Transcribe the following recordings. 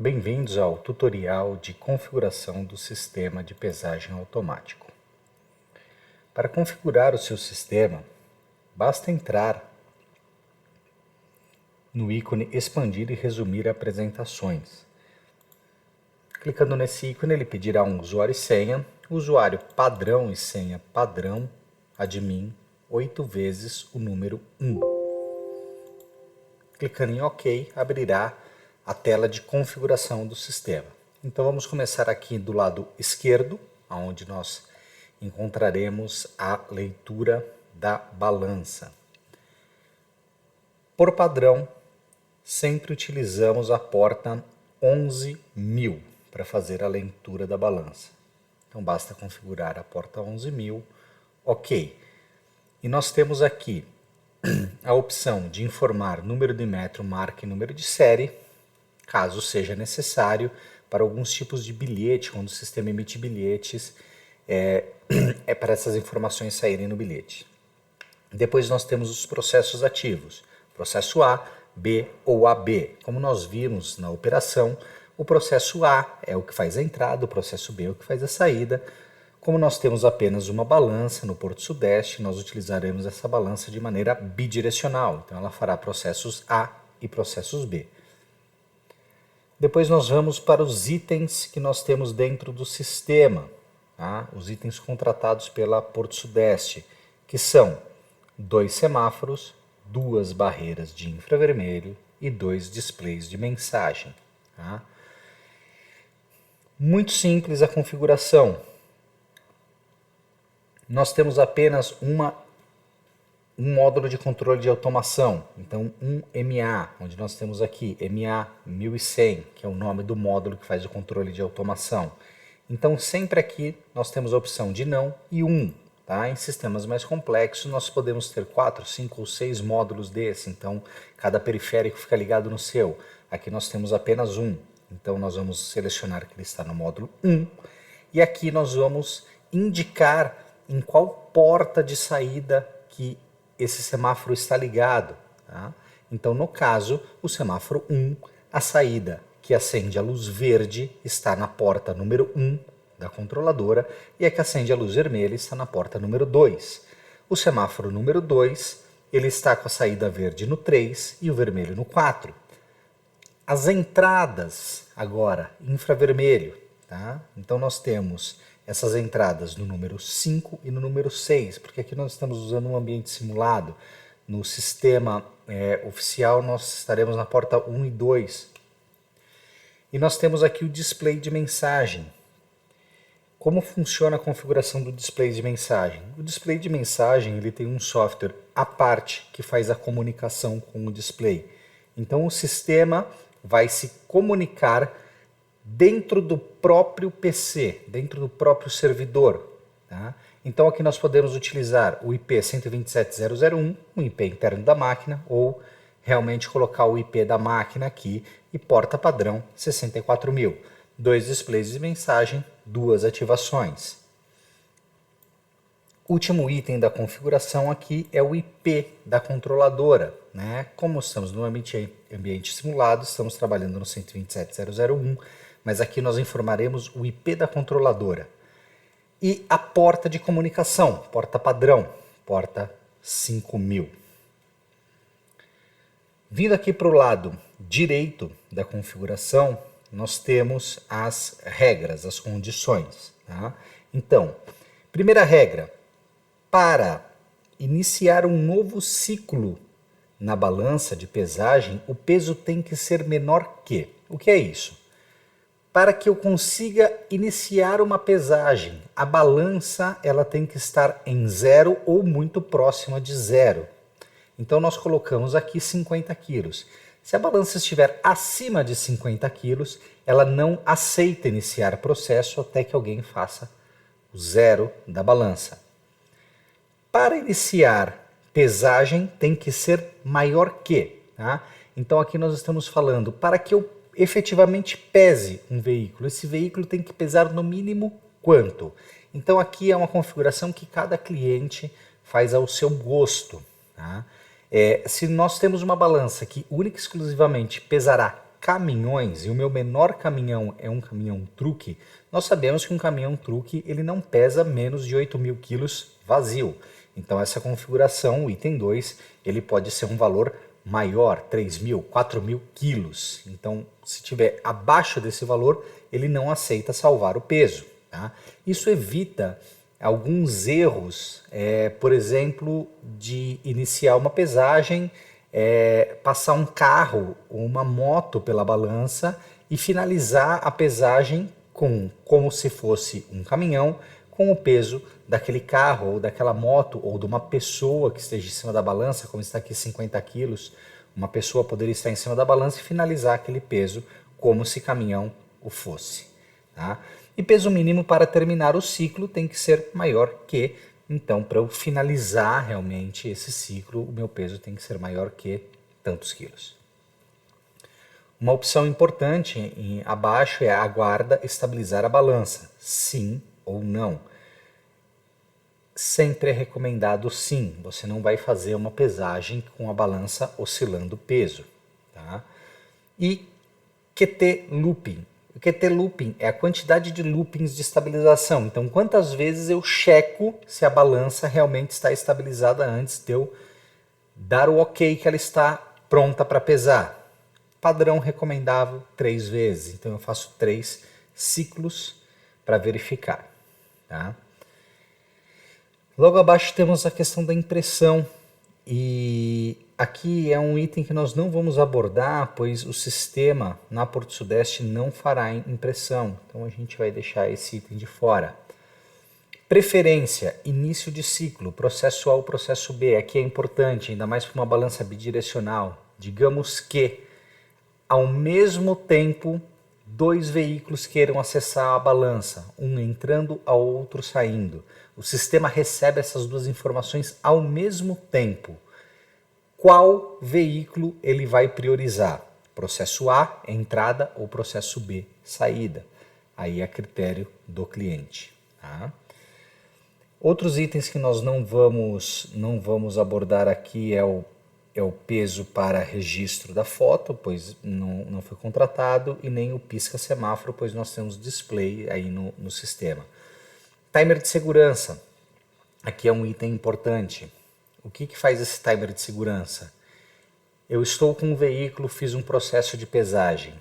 Bem-vindos ao tutorial de configuração do sistema de pesagem automático. Para configurar o seu sistema, basta entrar no ícone Expandir e Resumir apresentações. Clicando nesse ícone, ele pedirá um usuário e senha, usuário padrão e senha padrão, admin, 8 vezes o número 1. Clicando em OK, abrirá a tela de configuração do sistema. Então vamos começar aqui do lado esquerdo, onde nós encontraremos a leitura da balança. Por padrão, sempre utilizamos a porta 11.000 para fazer a leitura da balança. Então basta configurar a porta 11.000, OK. E nós temos aqui a opção de informar número de metro, marca e número de série, caso seja necessário, para alguns tipos de bilhete, quando o sistema emite bilhetes, é para essas informações saírem no bilhete. Depois nós temos os processos ativos, processo A, B ou AB. Como nós vimos na operação, o processo A é o que faz a entrada, o processo B é o que faz a saída. Como nós temos apenas uma balança no Porto Sudeste, nós utilizaremos essa balança de maneira bidirecional. Então ela fará processos A e processos B. Depois nós vamos para os itens que nós temos dentro do sistema, tá? Os itens contratados pela Porto Sudeste, que são 2 semáforos, 2 barreiras de infravermelho e 2 displays de mensagem. Tá? Muito simples a configuração. Nós temos apenas um módulo de controle de automação, então um MA, onde nós temos aqui MA 1100, que é o nome do módulo que faz o controle de automação. Então sempre aqui nós temos a opção de não e 1. Tá? Em sistemas mais complexos nós podemos ter 4, 5 ou 6 módulos desse, então cada periférico fica ligado no seu. Aqui nós temos apenas um, então nós vamos selecionar que ele está no módulo 1 e aqui nós vamos indicar em qual porta de saída que esse semáforo está ligado. Tá? Então, no caso, o semáforo 1, a saída que acende a luz verde está na porta número 1 da controladora e a que acende a luz vermelha está na porta número 2. O semáforo número 2, ele está com a saída verde no 3 e o vermelho no 4. As entradas, agora, infravermelho. Tá? Então, nós temos essas entradas no número 5 e no número 6, porque aqui nós estamos usando um ambiente simulado. No sistema oficial nós estaremos na porta 1 e 2. E nós temos aqui o display de mensagem. Como funciona a configuração do display de mensagem? O display de mensagem ele tem um software à parte que faz a comunicação com o display. Então o sistema vai se comunicar dentro do próprio PC, dentro do próprio servidor. Tá? Então aqui nós podemos utilizar o IP 127.0.0.1, um IP interno da máquina, ou realmente colocar o IP da máquina aqui e porta padrão 64.000. 2 displays de mensagem, 2 ativações. Último item da configuração aqui é o IP da controladora. Né? Como estamos no ambiente simulado, estamos trabalhando no 127.0.0.1, mas aqui nós informaremos o IP da controladora. E a porta de comunicação, porta padrão, porta 5000. Vindo aqui para o lado direito da configuração, nós temos as regras, as condições. Tá? Então, primeira regra, para iniciar um novo ciclo na balança de pesagem, o peso tem que ser menor que. O que é isso? Para que eu consiga iniciar uma pesagem, a balança ela tem que estar em 0 ou muito próxima de 0. Então nós colocamos aqui 50 quilos. Se a balança estiver acima de 50 quilos, ela não aceita iniciar processo até que alguém faça o 0 da balança. Para iniciar pesagem tem que ser maior que. Tá? Então aqui nós estamos falando para que eu efetivamente pese um veículo. Esse veículo tem que pesar no mínimo quanto? Então aqui é uma configuração que cada cliente faz ao seu gosto. Tá? Se nós temos uma balança que única e exclusivamente pesará caminhões e o meu menor caminhão é um caminhão truque, nós sabemos que um caminhão truque ele não pesa menos de 8.000 quilos vazio. Então essa configuração, o item 2, ele pode ser um valor maior, 3.000, 4.000 quilos. Então se tiver abaixo desse valor, ele não aceita salvar o peso. Tá? Isso evita alguns erros, por exemplo, de iniciar uma pesagem, passar um carro ou uma moto pela balança e finalizar a pesagem como se fosse um caminhão, com o peso daquele carro ou daquela moto ou de uma pessoa que esteja em cima da balança, como está aqui 50 quilos, uma pessoa poderia estar em cima da balança e finalizar aquele peso como se caminhão o fosse. Tá? E peso mínimo para terminar o ciclo tem que ser maior que, então para eu finalizar realmente esse ciclo, o meu peso tem que ser maior que tantos quilos. Uma opção importante abaixo é aguarda estabilizar a balança, sim ou não. Sempre é recomendado sim, você não vai fazer uma pesagem com a balança oscilando o peso. Tá? E QT looping. O QT looping é a quantidade de loopings de estabilização. Então, quantas vezes eu checo se a balança realmente está estabilizada antes de eu dar o ok que ela está pronta para pesar. Padrão recomendável 3 vezes. Então, eu faço 3 ciclos para verificar. Tá? Logo abaixo temos a questão da impressão. E aqui é um item que nós não vamos abordar, pois o sistema na Porto Sudeste não fará impressão. Então a gente vai deixar esse item de fora. Preferência, início de ciclo, processo A ou processo B. Aqui é importante, ainda mais para uma balança bidirecional. Digamos que, ao mesmo tempo, 2 veículos queiram acessar a balança, um entrando, a outro saindo. O sistema recebe essas 2 informações ao mesmo tempo. Qual veículo ele vai priorizar? Processo A, entrada, ou processo B, saída. Aí é a critério do cliente. Tá? Outros itens que nós não vamos abordar aqui é o peso para registro da foto, pois não foi contratado, e nem o pisca-semáforo, pois nós temos display aí no sistema. Timer de segurança. Aqui é um item importante. O que faz esse timer de segurança? Eu estou com um veículo, fiz um processo de pesagem.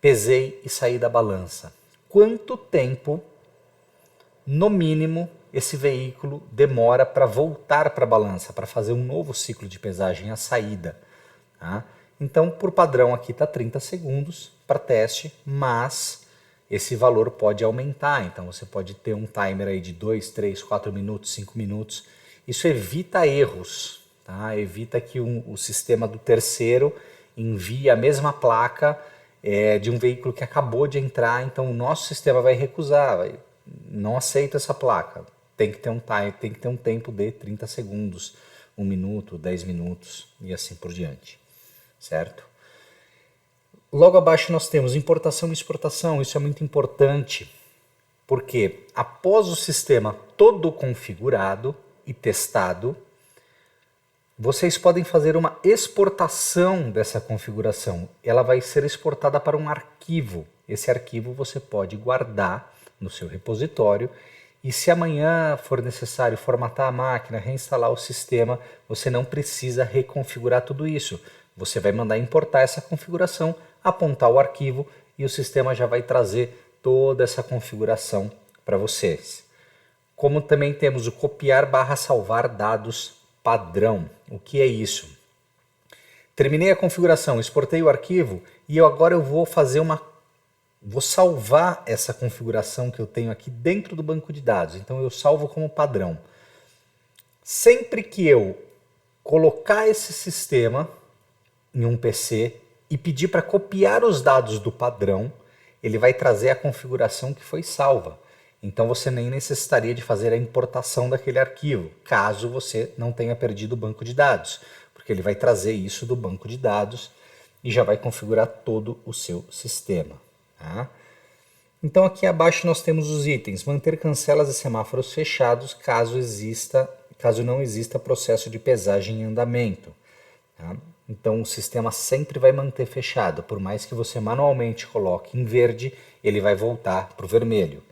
Pesei e saí da balança. Quanto tempo, no mínimo, esse veículo demora para voltar para a balança, para fazer um novo ciclo de pesagem, a saída? Tá? Então, por padrão, aqui está 30 segundos para teste, mas esse valor pode aumentar. Então, você pode ter um timer aí de 2, 3, 4 minutos, 5 minutos. Isso evita erros, tá? Evita que o sistema do terceiro envie a mesma placa de um veículo que acabou de entrar. Então, o nosso sistema vai recusar, não aceita essa placa. Tem que ter um tempo de 30 segundos, 1 minuto, 10 minutos e assim por diante, certo? Logo abaixo nós temos importação e exportação. Isso é muito importante, porque após o sistema todo configurado e testado, vocês podem fazer uma exportação dessa configuração. Ela vai ser exportada para um arquivo. Esse arquivo você pode guardar no seu repositório e se amanhã for necessário formatar a máquina, reinstalar o sistema, você não precisa reconfigurar tudo isso. Você vai mandar importar essa configuração, apontar o arquivo e o sistema já vai trazer toda essa configuração para vocês. Como também temos o copiar/salvar dados padrão. O que é isso? Terminei a configuração, exportei o arquivo e agora eu vou salvar essa configuração que eu tenho aqui dentro do banco de dados. Então eu salvo como padrão. Sempre que eu colocar esse sistema em um PC e pedir para copiar os dados do padrão, ele vai trazer a configuração que foi salva. Então você nem necessitaria de fazer a importação daquele arquivo, caso você não tenha perdido o banco de dados, porque ele vai trazer isso do banco de dados e já vai configurar todo o seu sistema. Tá? Então aqui abaixo nós temos os itens: manter cancelas e semáforos fechados caso não exista processo de pesagem em andamento. Tá? Então o sistema sempre vai manter fechado, por mais que você manualmente coloque em verde, ele vai voltar para o vermelho.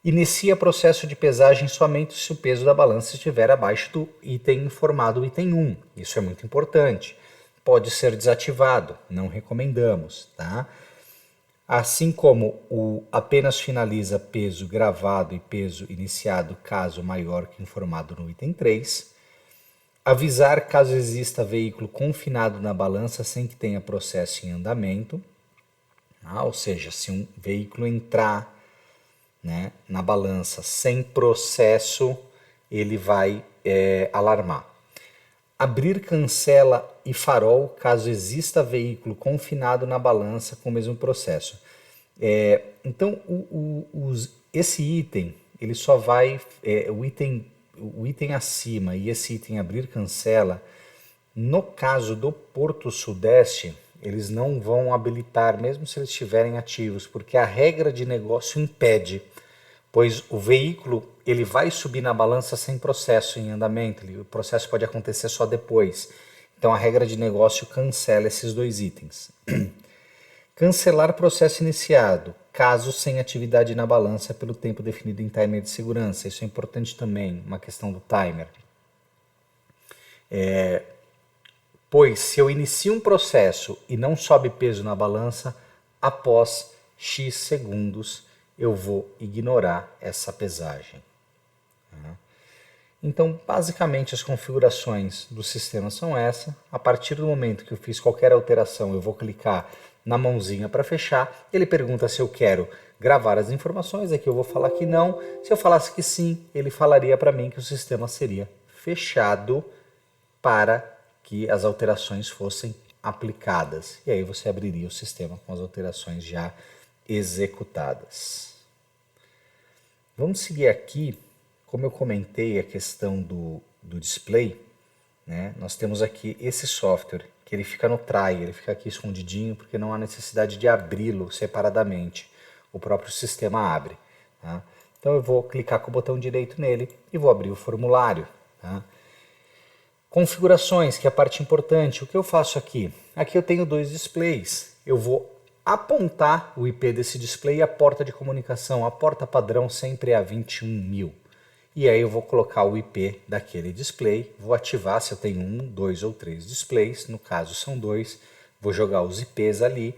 Inicia processo de pesagem somente se o peso da balança estiver abaixo do item informado, item 1. Isso é muito importante. Pode ser desativado, não recomendamos, tá? Assim como o apenas finaliza peso gravado e peso iniciado caso maior que informado no item 3. Avisar caso exista veículo confinado na balança sem que tenha processo em andamento. Ou seja, se um veículo entrar, né, na balança sem processo, ele vai alarmar. Abrir cancela e farol caso exista veículo confinado na balança com o mesmo processo. Então, esse item, ele só vai, o item acima e esse item abrir cancela, no caso do Porto Sudeste, eles não vão habilitar, mesmo se eles estiverem ativos, porque a regra de negócio impede, pois o veículo ele vai subir na balança sem processo em andamento, o processo pode acontecer só depois. Então a regra de negócio cancela esses dois itens. Cancelar processo iniciado, caso sem atividade na balança pelo tempo definido em timer de segurança. Isso é importante também, uma questão do timer. Pois se eu inicio um processo e não sobe peso na balança, após X segundos eu vou ignorar essa pesagem. Então, basicamente, as configurações do sistema são essas. A partir do momento que eu fiz qualquer alteração, eu vou clicar na mãozinha para fechar. Ele pergunta se eu quero gravar as informações. Aqui eu vou falar que não. Se eu falasse que sim, ele falaria para mim que o sistema seria fechado para que as alterações fossem aplicadas. E aí você abriria o sistema com as alterações já executadas. Vamos seguir aqui. Como eu comentei a questão do display, né, nós temos aqui esse software, que ele fica no try, ele fica aqui escondidinho, porque não há necessidade de abri-lo separadamente. O próprio sistema abre. Tá? Então eu vou clicar com o botão direito nele e vou abrir o formulário. Tá? Configurações, que é a parte importante. O que eu faço aqui? Aqui eu tenho dois displays. Eu vou apontar o IP desse display e a porta de comunicação. A porta padrão sempre é a 21.000. E aí eu vou colocar o IP daquele display, vou ativar se eu tenho 1, 2 ou 3 displays, no caso são 2, vou jogar os IPs ali,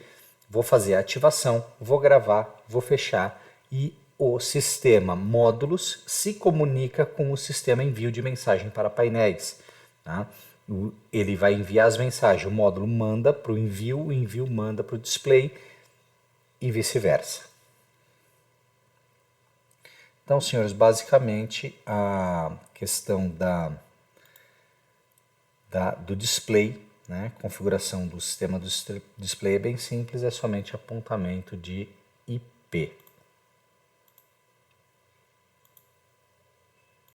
vou fazer a ativação, vou gravar, vou fechar e o sistema módulos se comunica com o sistema envio de mensagem para painéis. Tá? Ele vai enviar as mensagens, o módulo manda para o envio manda para o display e vice-versa. Então, senhores, basicamente a questão do display, né, configuração do sistema do display é bem simples, é somente apontamento de IP.